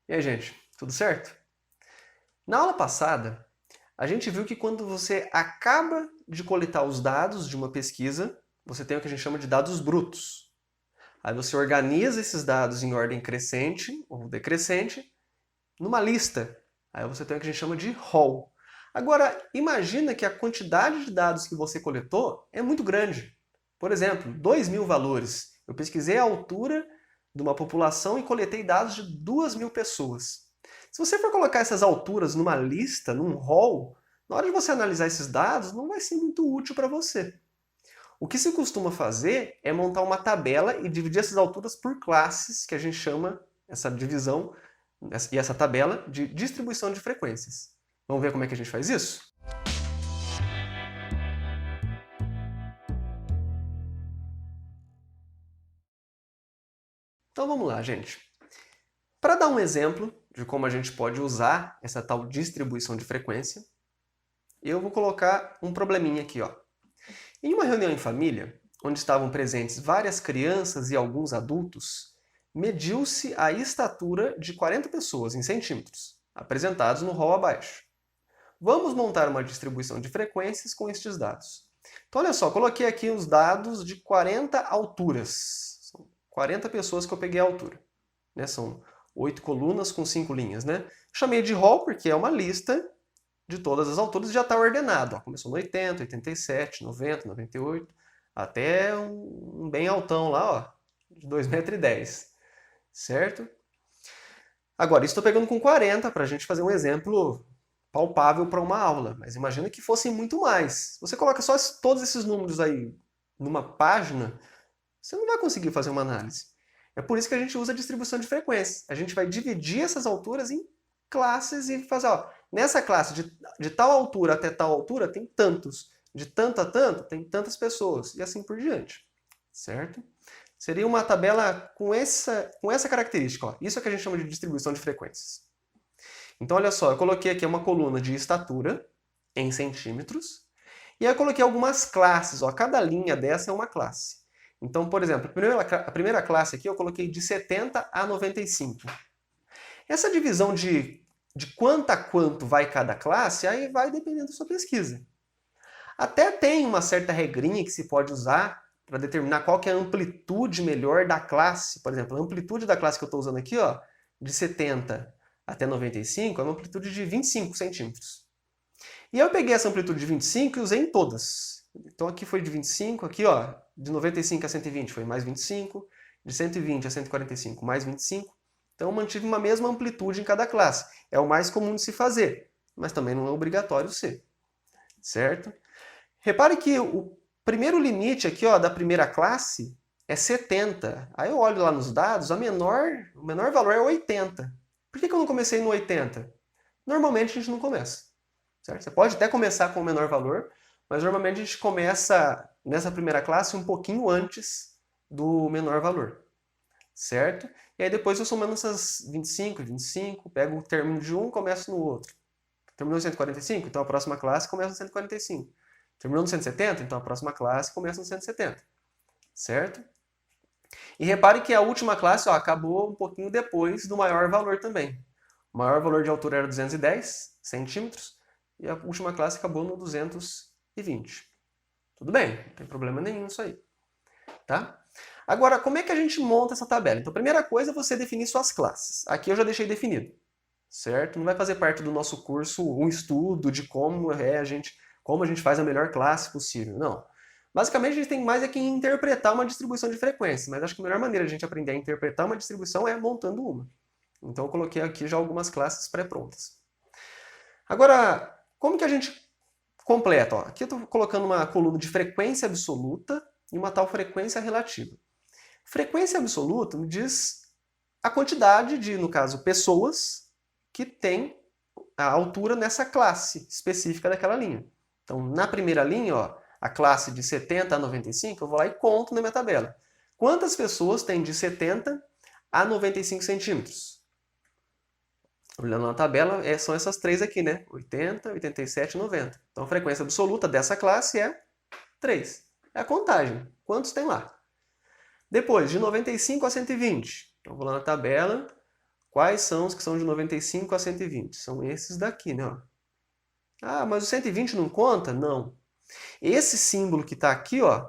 E aí, gente, tudo certo? Na aula passada, a gente viu que quando você acaba de coletar os dados de uma pesquisa, você tem o que a gente chama de dados brutos. Aí você organiza esses dados em ordem crescente ou decrescente numa lista. Aí você tem o que a gente chama de haul. Agora, imagina que a quantidade de dados que você coletou é muito grande. Por exemplo, 2.000 valores. Eu pesquisei a altura de uma população e coletei dados de 2.000 pessoas. Se você for colocar essas alturas numa lista, num haul, na hora de você analisar esses dados, não vai ser muito útil para você. O que se costuma fazer é montar uma tabela e dividir essas alturas por classes, que a gente chama essa divisão e essa tabela de distribuição de frequências. Vamos ver como é que a gente faz isso? Então vamos lá, gente. Para dar um exemplo de como a gente pode usar essa tal distribuição de frequência, eu vou colocar um probleminha aqui, ó. Em uma reunião em família, onde estavam presentes várias crianças e alguns adultos, mediu-se a estatura de 40 pessoas em centímetros, apresentados no rol abaixo. Vamos montar uma distribuição de frequências com estes dados. Então, olha só, coloquei aqui os dados de 40 alturas. São 40 pessoas que eu peguei a altura. São 8 colunas com 5 linhas. Chamei de rol porque é uma lista de todas as alturas e já está ordenado. Começou no 80, 87, 90, 98, até um bem altão lá, de 2,10 m. Certo? Agora, estou pegando com 40 para a gente fazer um exemplo palpável para uma aula, mas imagina que fossem muito mais. Você coloca só todos esses números aí numa página, você não vai conseguir fazer uma análise. É por isso que a gente usa a distribuição de frequências. A gente vai dividir essas alturas em classes e fazer, ó, nessa classe de tal altura até tal altura tem tantos, de tanto a tanto tem tantas pessoas, e assim por diante. Certo? Seria uma tabela com essa característica. Ó. Isso é que a gente chama de distribuição de frequências. Então, olha só, eu coloquei aqui uma coluna de estatura em centímetros, e aí eu coloquei algumas classes. Ó, cada linha dessa é uma classe. Então, por exemplo, a primeira classe aqui eu coloquei de 70 a 95. Essa divisão de quanto a quanto vai cada classe, aí vai dependendo da sua pesquisa. Até tem uma certa regrinha que se pode usar para determinar qual que é a amplitude melhor da classe. Por exemplo, a amplitude da classe que eu estou usando aqui, ó, de 70 até 95, é uma amplitude de 25 centímetros. E eu peguei essa amplitude de 25 e usei em todas. Então aqui foi de 25, aqui ó, de 95 a 120 foi mais 25, de 120 a 145 mais 25. Então eu mantive uma mesma amplitude em cada classe. É o mais comum de se fazer, mas também não é obrigatório ser. Certo? Repare que o primeiro limite aqui ó, da primeira classe é 70. Aí eu olho lá nos dados, o menor valor é 80. Por que eu não comecei no 80? Normalmente a gente não começa. Certo? Você pode até começar com o menor valor, mas normalmente a gente começa nessa primeira classe um pouquinho antes do menor valor. Certo? E aí depois eu somando essas 25, 25, pego o término de um e começo no outro. Terminou em 145? Então a próxima classe começa no 145. Terminou no 170? Então a próxima classe começa no 170. Certo? E repare que a última classe ó, acabou um pouquinho depois do maior valor também. O maior valor de altura era 210 centímetros e a última classe acabou no 220. Tudo bem, não tem problema nenhum isso aí. Tá? Agora, como é que a gente monta essa tabela? Então, a primeira coisa é você definir suas classes. Aqui eu já deixei definido, certo? Não vai fazer parte do nosso curso um estudo de como a gente faz a melhor classe possível, não. Basicamente, a gente tem mais é que interpretar uma distribuição de frequências, mas acho que a melhor maneira de a gente aprender a interpretar uma distribuição é montando uma. Então, eu coloquei aqui já algumas classes pré-prontas. Agora, como que a gente completa? Ó, aqui eu estou colocando uma coluna de frequência absoluta e uma tal frequência relativa. Frequência absoluta me diz a quantidade de, no caso, pessoas que têm a altura nessa classe específica daquela linha. Então, na primeira linha, ó, a classe de 70 a 95, eu vou lá e conto na minha tabela. Quantas pessoas têm de 70 a 95 centímetros? Olhando na tabela, são essas três aqui, né? 80, 87 e 90. Então, a frequência absoluta dessa classe é 3. É a contagem. Quantos tem lá? Depois, de 95 a 120. Então, vou lá na tabela. Quais são os que são de 95 a 120? São esses daqui, né? Ó. Ah, mas o 120 não conta? Não. Esse símbolo que está aqui, ó,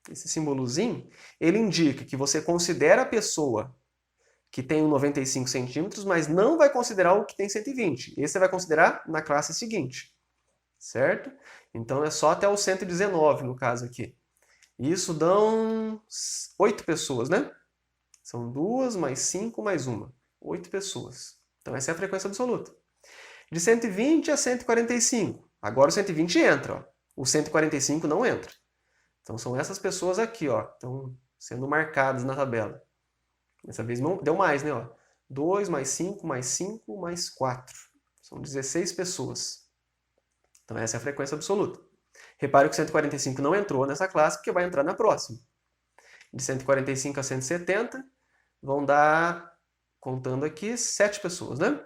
esse símbolozinho, ele indica que você considera a pessoa que tem 95 centímetros, mas não vai considerar o que tem 120. Esse você vai considerar na classe seguinte, certo? Então é só até o 119, no caso aqui. Isso dão 8 pessoas, né? São 2 mais 5 mais 1. 8 pessoas. Então essa é a frequência absoluta. De 120 a 145. Agora o 120 entra, ó. O 145 não entra. Então são essas pessoas aqui, ó, estão sendo marcadas na tabela. Dessa vez deu mais, né? Ó. 2 mais 5 mais 5 mais 4. São 16 pessoas. Então essa é a frequência absoluta. Repare que o 145 não entrou nessa classe, porque vai entrar na próxima. De 145 a 170, vão dar, contando aqui, 7 pessoas, né?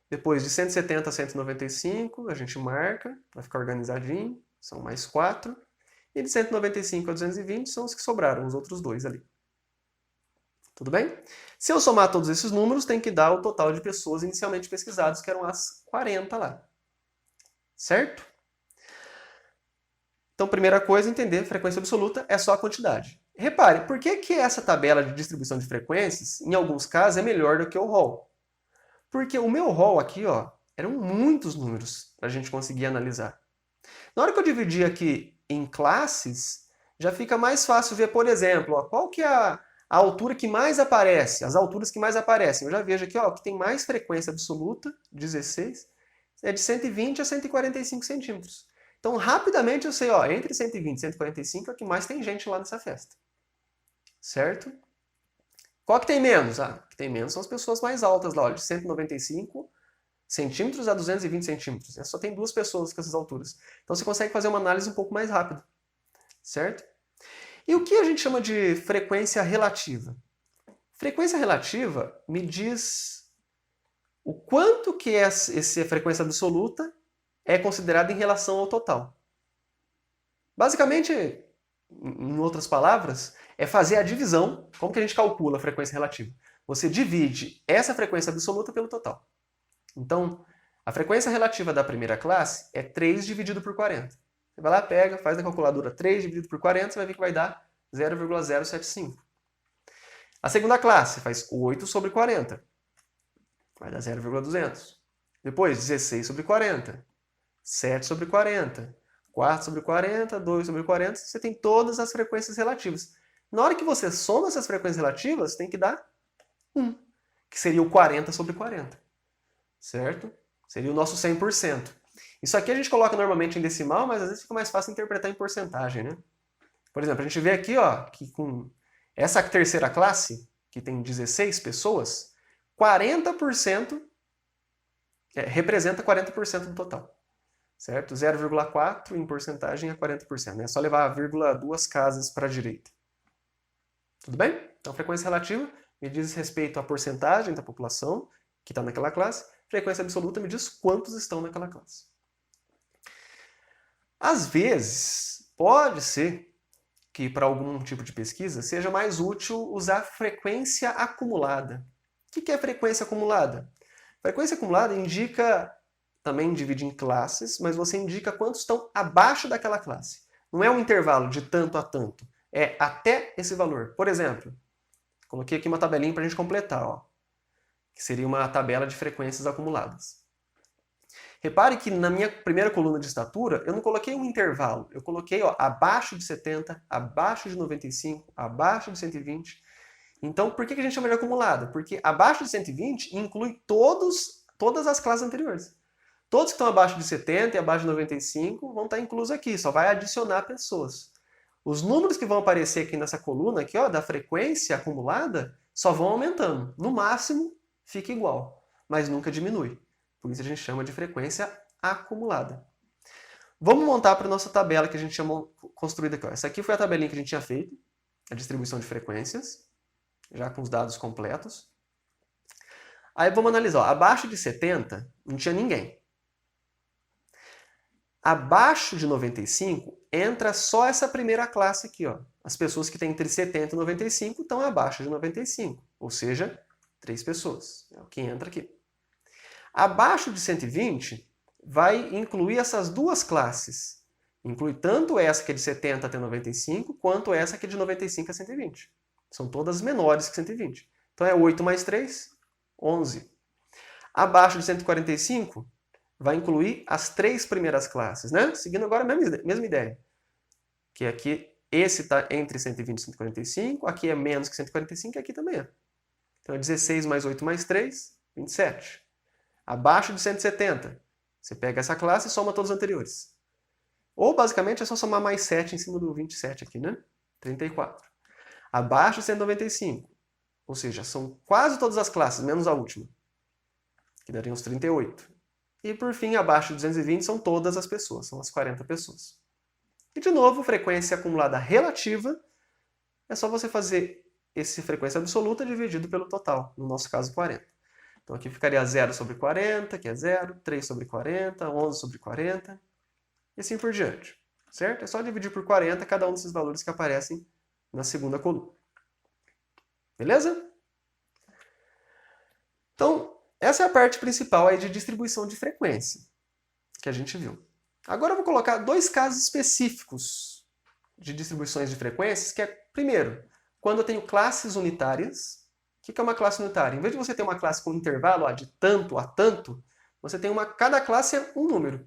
Depois de 170 a 195, a gente marca, vai ficar organizadinho, são mais 4. E de 195 a 220 são os que sobraram, os outros dois ali. Tudo bem? Se eu somar todos esses números, tem que dar o total de pessoas inicialmente pesquisadas, que eram as 40 lá. Certo? Então, primeira coisa, entender frequência absoluta é só a quantidade. Repare, por que essa tabela de distribuição de frequências, em alguns casos, é melhor do que o rol? Porque o meu rol aqui, ó, eram muitos números para a gente conseguir analisar. Na hora que eu dividi aqui em classes, já fica mais fácil ver, por exemplo, ó, qual que é a altura que mais aparece, as alturas que mais aparecem. Eu já vejo aqui, ó, que tem mais frequência absoluta, 16, é de 120 a 145 centímetros. Então, rapidamente eu sei, ó, entre 120 e 145 é o que mais tem gente lá nessa festa. Certo? Qual que tem menos? Ah, o que tem menos são as pessoas mais altas lá, ó, de 195 centímetros a 220 centímetros. Só tem 2 pessoas com essas alturas. Então você consegue fazer uma análise um pouco mais rápida. Certo? E o que a gente chama de frequência relativa? Frequência relativa me diz o quanto que essa frequência absoluta é considerada em relação ao total. Basicamente, em outras palavras, é fazer a divisão. Como que a gente calcula a frequência relativa? Você divide essa frequência absoluta pelo total. Então, a frequência relativa da primeira classe é 3 dividido por 40. Você vai lá, pega, faz na calculadora 3 dividido por 40, você vai ver que vai dar 0,075. A segunda classe faz 8 sobre 40. Vai dar 0,200. Depois, 16 sobre 40. 7 sobre 40. 4 sobre 40, 2 sobre 40. Você tem todas as frequências relativas. Na hora que você soma essas frequências relativas, tem que dar 1, que seria o 40 sobre 40. Certo? Seria o nosso 100%. Isso aqui a gente coloca normalmente em decimal, mas às vezes fica mais fácil interpretar em porcentagem, né? Por exemplo, a gente vê aqui, ó, que com essa terceira classe, que tem 16 pessoas, 40% representa 40% do total. Certo? 0,4 em porcentagem é 40%. É só levar a vírgula 2 casas para a direita. Tudo bem? Então, frequência relativa me diz respeito à porcentagem da população que está naquela classe. Frequência absoluta me diz quantos estão naquela classe. Às vezes, pode ser que para algum tipo de pesquisa seja mais útil usar frequência acumulada. O que é frequência acumulada? Frequência acumulada indica, também divide em classes, mas você indica quantos estão abaixo daquela classe. Não é um intervalo de tanto a tanto, é até esse valor. Por exemplo, coloquei aqui uma tabelinha para a gente completar, ó, que seria uma tabela de frequências acumuladas. Repare que na minha primeira coluna de estatura, eu não coloquei um intervalo. Eu coloquei, ó, abaixo de 70, abaixo de 95, abaixo de 120. Então, por que a gente chama de acumulada? Porque abaixo de 120 inclui todas as classes anteriores. Todos que estão abaixo de 70 e abaixo de 95 vão estar inclusos aqui, só vai adicionar pessoas. Os números que vão aparecer aqui nessa coluna aqui, ó, da frequência acumulada, só vão aumentando. No máximo, fica igual, mas nunca diminui. Por isso a gente chama de frequência acumulada. Vamos montar para a nossa tabela que a gente chamou construída aqui. Ó. Essa aqui foi a tabelinha que a gente tinha feito, a distribuição de frequências, já com os dados completos. Aí vamos analisar. Ó. Abaixo de 70, não tinha ninguém. Abaixo de 95, entra só essa primeira classe aqui. Ó. As pessoas que têm entre 70 e 95 estão abaixo de 95, ou seja, 3 pessoas. É o que entra aqui. Abaixo de 120, vai incluir essas duas classes. Inclui tanto essa que é de 70 até 95, quanto essa que é de 95 a 120. São todas menores que 120. Então é 8 mais 3, 11. Abaixo de 145, vai incluir as 3 primeiras classes, né? Seguindo agora a mesma ideia. Que aqui, esse está entre 120 e 145, aqui é menos que 145 e aqui também é. Então é 16 mais 8 mais 3, 27. Abaixo de 170, você pega essa classe e soma todos os anteriores. Ou, basicamente, é só somar mais 7 em cima do 27 aqui, né? 34. Abaixo de 195, ou seja, são quase todas as classes, menos a última, que daria uns 38. E, por fim, abaixo de 220 são todas as pessoas, são as 40 pessoas. E, de novo, frequência acumulada relativa, é só você fazer essa frequência absoluta dividido pelo total, no nosso caso 40. Então aqui ficaria 0 sobre 40, que é 0, 3 sobre 40, 11 sobre 40, e assim por diante. Certo? É só dividir por 40 cada um desses valores que aparecem na segunda coluna. Beleza? Então, essa é a parte principal aí de distribuição de frequência que a gente viu. Agora eu vou colocar 2 casos específicos de distribuições de frequências, que é, primeiro, quando eu tenho classes unitárias. O que é uma classe unitária? Em vez de você ter uma classe com intervalo de tanto a tanto, você tem cada classe é um número.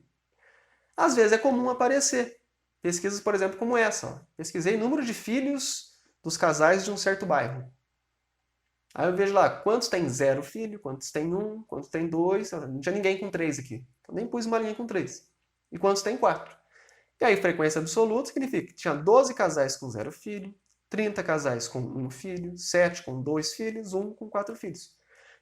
Às vezes é comum aparecer pesquisas, por exemplo, como essa. Ó. Pesquisei número de filhos dos casais de um certo bairro. Aí eu vejo lá quantos tem 0 filho, quantos tem 1, quantos tem 2. Não tinha ninguém com 3 aqui. Então nem pus uma linha com 3. E quantos tem 4. E aí frequência absoluta significa que tinha 12 casais com 0 filho, 30 casais com 1 filho, 7 com 2 filhos, 1 com 4 filhos.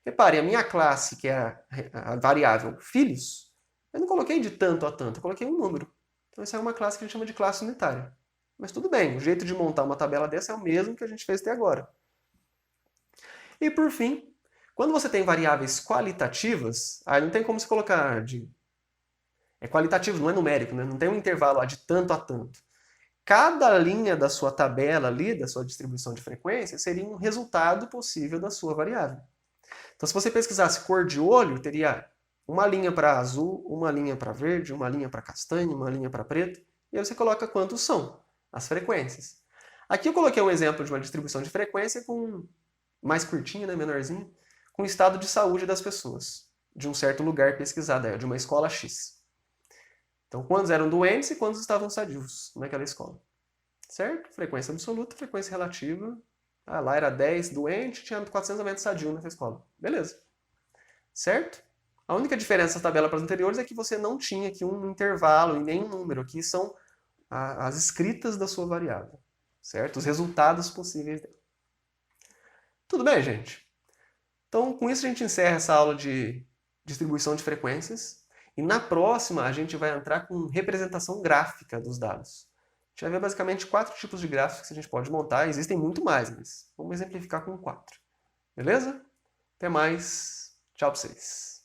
Repare, a minha classe, que é a variável filhos, eu não coloquei de tanto a tanto, eu coloquei um número. Então essa é uma classe que a gente chama de classe unitária. Mas tudo bem, o jeito de montar uma tabela dessa é o mesmo que a gente fez até agora. E por fim, quando você tem variáveis qualitativas, aí não tem como se colocar de... É qualitativo, não é numérico, né? Não tem um intervalo de tanto a tanto. Cada linha da sua tabela ali, da sua distribuição de frequência, seria um resultado possível da sua variável. Então, se você pesquisasse cor de olho, teria uma linha para azul, uma linha para verde, uma linha para castanho, uma linha para preto, e aí você coloca quantos são as frequências. Aqui eu coloquei um exemplo de uma distribuição de frequência com mais curtinha, né, menorzinha, com o estado de saúde das pessoas, de um certo lugar pesquisado, de uma escola X. Então, quantos eram doentes e quantos estavam sadios naquela escola. Certo? Frequência absoluta, frequência relativa. Ah, lá era 10 doente, tinha 490 sadios nessa escola. Beleza. Certo? A única diferença da tabela para as anteriores é que você não tinha aqui um intervalo e nem um número. Aqui são as escritas da sua variável. Certo? Os resultados possíveis dela. Tudo bem, gente? Então, com isso a gente encerra essa aula de distribuição de frequências. E na próxima a gente vai entrar com representação gráfica dos dados. A gente vai ver basicamente 4 tipos de gráficos que a gente pode montar. Existem muito mais, mas vamos exemplificar com 4. Beleza? Até mais. Tchau para vocês.